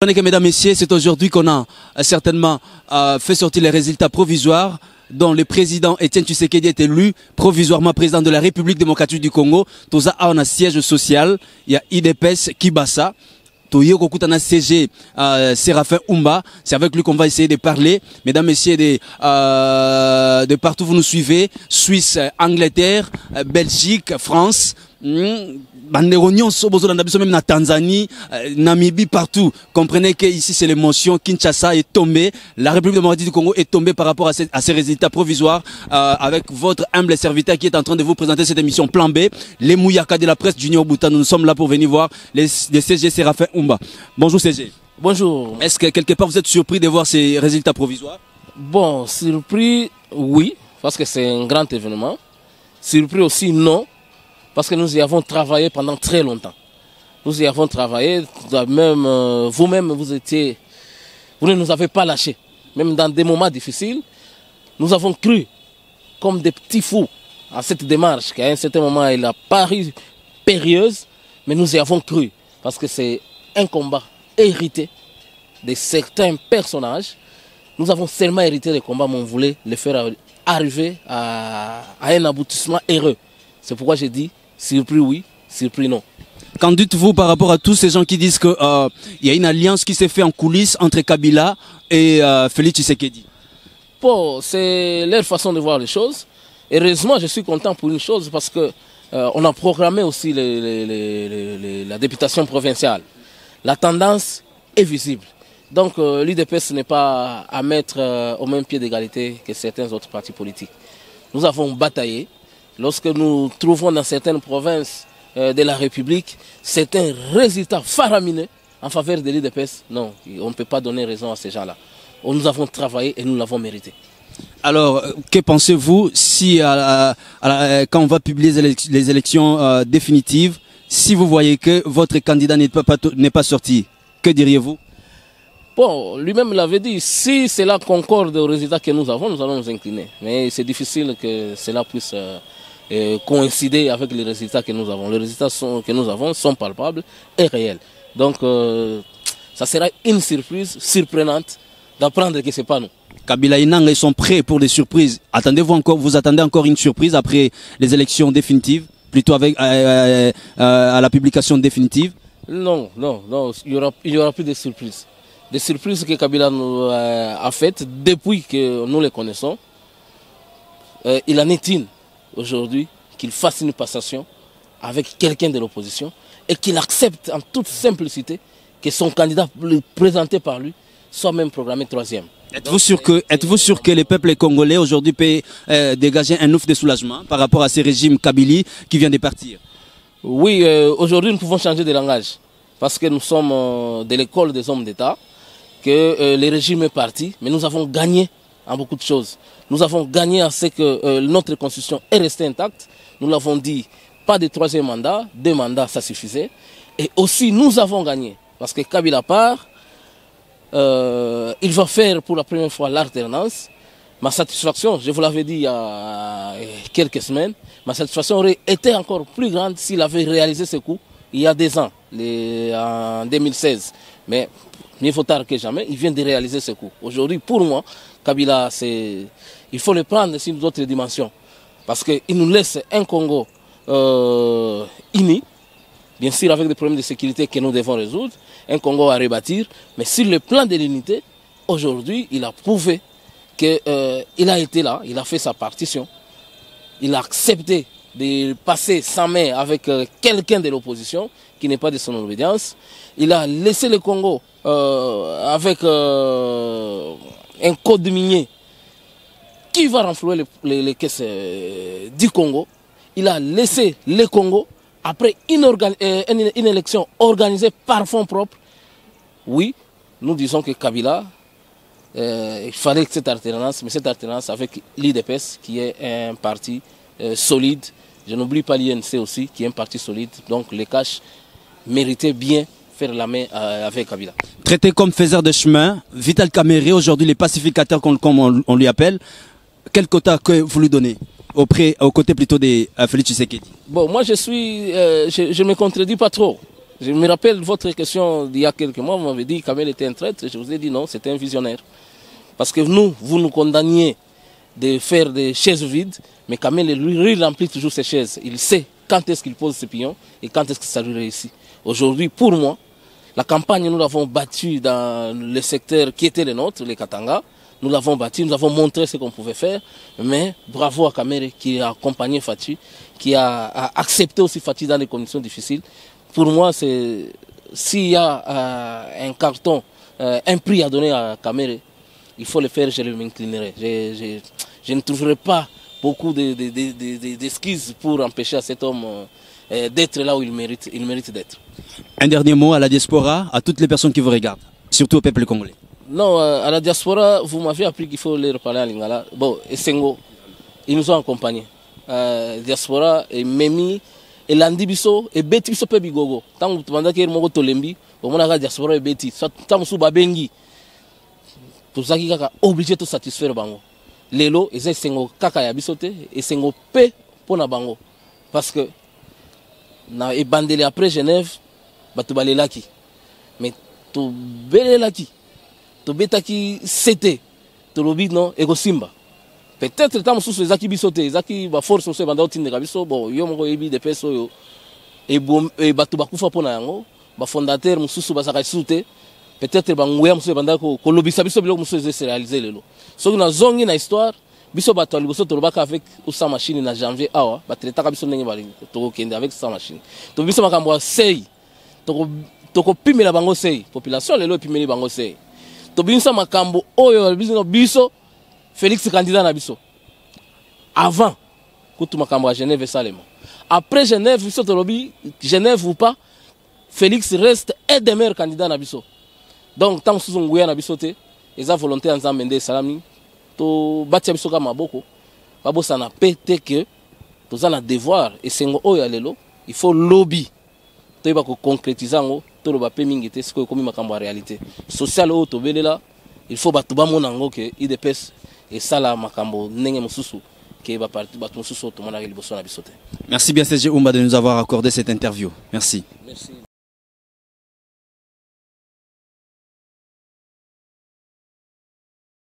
Mesdames, Messieurs, c'est aujourd'hui qu'on a certainement fait sortir les résultats provisoires dont le président Etienne Tshisekedi est élu provisoirement président de la République démocratique du Congo. Tout ça a un siège social, il y a IDPS Kibasa. Toyoko CG Séraphin Oumba, c'est avec lui qu'on va essayer de parler. Mesdames, Messieurs, de partout vous nous suivez, Suisse, Angleterre, Belgique, France, Banderonion, même na Tanzanie, Namibie, partout. Comprenez que ici c'est l'émotion. Kinshasa est tombée, la République démocratique du Congo est tombée par rapport à ces résultats provisoires avec votre humble serviteur qui est en train de vous présenter cette émission Plan B, les Mouyaka de la presse Junior Bouta. Nous sommes là pour venir voir les CG Séraphin Oumba. Bonjour CG. Bonjour. Est-ce que quelque part vous êtes surpris de voir ces résultats provisoires? Bon, surpris, oui, parce que c'est un grand événement. Surpris aussi, non. Parce que nous y avons travaillé pendant très longtemps. Nous y avons travaillé, même vous-même, vous ne nous avez pas lâchés. Même dans des moments difficiles, nous avons cru, comme des petits fous, à cette démarche, qu'à un certain moment, elle a paru périlleuse, mais nous y avons cru. Parce que c'est un combat hérité de certains personnages. Nous avons seulement hérité des combats, mais on voulait les faire arriver à un aboutissement heureux. C'est pourquoi j'ai dit, surpris oui, surpris non. Qu'en dites-vous par rapport à tous ces gens qui disent qu'il y a une alliance qui s'est faite en coulisses entre Kabila et Félix Tshisekedi? Bon, c'est leur façon de voir les choses. Heureusement, je suis content pour une chose parce que on a programmé aussi la députation provinciale. La tendance est visible. Donc l'UDPS n'est pas à mettre au même pied d'égalité que certains autres partis politiques. Nous avons bataillé. Lorsque nous trouvons dans certaines provinces de la République certains résultats faramineux en faveur de l'UDPS, non, on ne peut pas donner raison à ces gens-là. Nous avons travaillé et nous l'avons mérité. Alors, que pensez-vous si, quand on va publier les élections définitives, si vous voyez que votre candidat n'est pas sorti, que diriez-vous? Bon, lui-même l'avait dit, si cela concorde aux résultats que nous allons nous incliner. Mais c'est difficile que cela puisse coïncider avec les résultats que nous avons. Les résultats que nous avons sont palpables et réels. Donc, ça sera une surprise surprenante d'apprendre que ce n'est pas nous. Kabila et Nanga, ils sont prêts pour des surprises. Vous attendez encore une surprise après les élections définitives, plutôt avec à la publication définitive? Non, il y aura plus de surprises. Des surprises que Kabila nous a faites depuis que nous les connaissons. Il en est une aujourd'hui qu'il fasse une passation avec quelqu'un de l'opposition et qu'il accepte en toute simplicité que son candidat présenté par lui soit même programmé troisième. Êtes-vous sûr que les peuples congolais aujourd'hui peuvent dégager un ouf de soulagement par rapport à ces régimes Kabili qui vient de partir? Oui, aujourd'hui nous pouvons changer de langage parce que nous sommes de l'école des hommes d'État, que le régime est parti, mais nous avons gagné en beaucoup de choses. Nous avons gagné à ce que notre constitution est restée intacte. Nous l'avons dit, pas de troisième mandat, 2 mandats, ça suffisait. Et aussi, nous avons gagné, parce que Kabila part, il va faire pour la première fois l'alternance. Ma satisfaction, je vous l'avais dit il y a quelques semaines, ma satisfaction aurait été encore plus grande s'il avait réalisé ce coup il y a 2 ans, en 2016. Mais mieux vaut tard que jamais, il vient de réaliser ce coup. Aujourd'hui, pour moi, Kabila, il faut le prendre sur d'autres dimensions. Parce qu'il nous laisse un Congo uni, bien sûr avec des problèmes de sécurité que nous devons résoudre, un Congo à rebâtir, mais sur le plan de l'unité, aujourd'hui, il a prouvé qu'il a été là, il a fait sa partition, il a accepté de passer sa main avec quelqu'un de l'opposition qui n'est pas de son obédience. Il a laissé le Congo avec un code minier qui va renflouer les caisses du Congo. Il a laissé le Congo après une élection organisée par fonds propres. Oui, nous disons que Kabila, il fallait que cette alternance, mais cette alternance avec l'IDPS qui est un parti solide. Je n'oublie pas l'INC aussi qui est un parti solide. Donc les caches méritaient bien faire la main avec Kabila. Traité comme faiseur de chemin, Vital Kamerhe, aujourd'hui les pacificateurs comme on lui appelle, quel quota que vous lui donnez au côté plutôt de Félix Tshisekedi? Bon, moi je ne me contredis pas trop. Je me rappelle votre question d'il y a quelques mois, vous m'avez dit que Kamel était un traître. Je vous ai dit non, c'était un visionnaire. Parce que vous nous condamniez de faire des chaises vides, mais Kamel, lui, remplit toujours ses chaises. Il sait quand est-ce qu'il pose ses pions et quand est-ce que ça lui réussit. Aujourd'hui, pour moi, la campagne, nous l'avons battue dans le secteur qui était le nôtre, les Katanga. Nous l'avons bâti, nous avons montré ce qu'on pouvait faire, mais bravo à Kamere qui a accompagné Fatih, qui a accepté aussi Fatih dans des conditions difficiles. Pour moi, s'il y a un carton, un prix à donner à Kamere, il faut le faire, je m'inclinerai. Je ne trouverai pas beaucoup d'excuses pour empêcher à cet homme d'être là où il mérite d'être. Un dernier mot à la diaspora, à toutes les personnes qui vous regardent, surtout au peuple congolais. Non, à la diaspora, vous m'avez appris qu'il faut leur parler en lingala. Bon, et Sengo, ils nous ont accompagnés. Diaspora, et Memi, et Landi Biso, et Beti Biso pe bigogo. Tant que tu m'as dit qu'il y a Tolembi, au moins la diaspora et Beti. Tant que tu m'as bengi, pour ça qu'il y a obligé de satisfaire bango. Lelo, et c'est Sengo kaka ya bisote, et Sengo pe pour na bango. Parce que, na e bandeli après Genève, batu balelaki. Mais tu belelaki. Tobetaki c'était tolobi non ego simba peut-être tant sous ezaki bisote ezaki ba force so banda otindeka biso bon yo moko yebi de peso yo e batu bakufa pona yango ba fondateur mususu basaka sute peut-être ba nguya mususu banda ko lobisa biso biloko mususu se réaliser lelo so na zongi na histoire biso bato liboso tolobaka avec sa machine na janvier awa ba traitaka biso ndenge bali to kende avec sa machine to biso makambo sei to pimela bango sei population lelo pimeli bango sei Tobinsa makambo oyo biso Félix candidat na biso avant kutu makambo à Genève et Salema. Après Genève biso tolobi Genève ou pas Félix reste un des meilleurs candidats na biso. Donc tant sous nguya na biso te eza volonté ensemble ndé salami to batia biso ka maboko babosa na pété que toza na devoir et sengo oyo lelo il faut lobby to ba ko concrétiser ngo to ba pe mingi te ce ko komi makambo en réalité social o to belela il faut batu ba monango que IDPS et sala makambo ndenge mususu que ba parti batu mususu to mona liboso na bisote. Merci bien CG Oumba de nous avoir accordé cette interview. Merci.